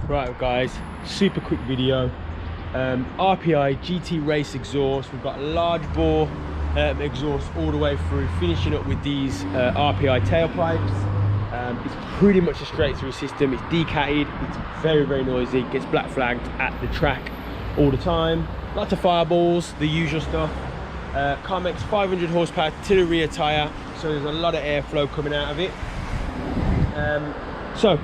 Right guys, super quick video. RPI GT Race exhaust. We've got a large bore exhaust all the way through, finishing up with these RPI tailpipes. It's pretty much a straight through system. It's decatted, it's very, very noisy, gets black flagged at the track all the time. Lots of fireballs, the usual stuff. Car makes 500 horsepower to the rear tyre, so there's a lot of airflow coming out of it. So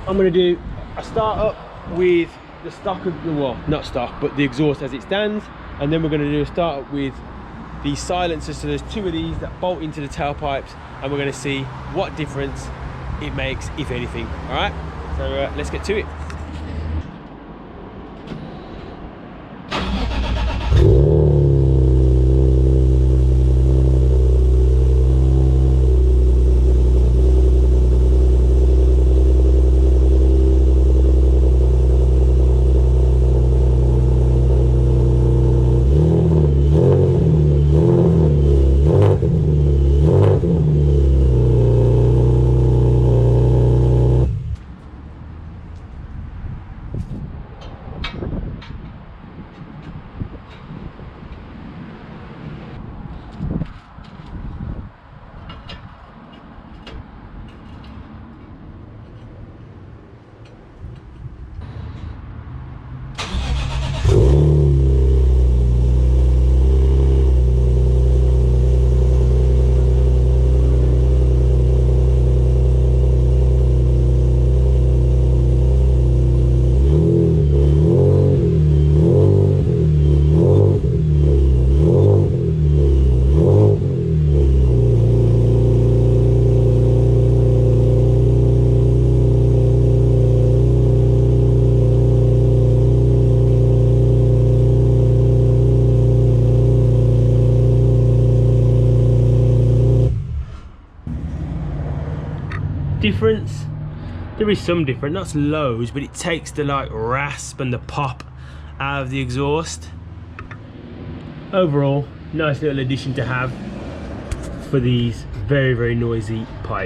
I'm going to do a start up with the stock of, well, not stock, but the exhaust as it stands, and then we're going to do a start up with the silencers. So there's two of these that bolt into the tailpipes, and we're going to see what difference it makes, if anything. All right, so let's get to it. Difference, there is some difference, not loads, but it takes the like rasp and the pop out of the exhaust. Overall, nice little addition to have for these very, very noisy pipes.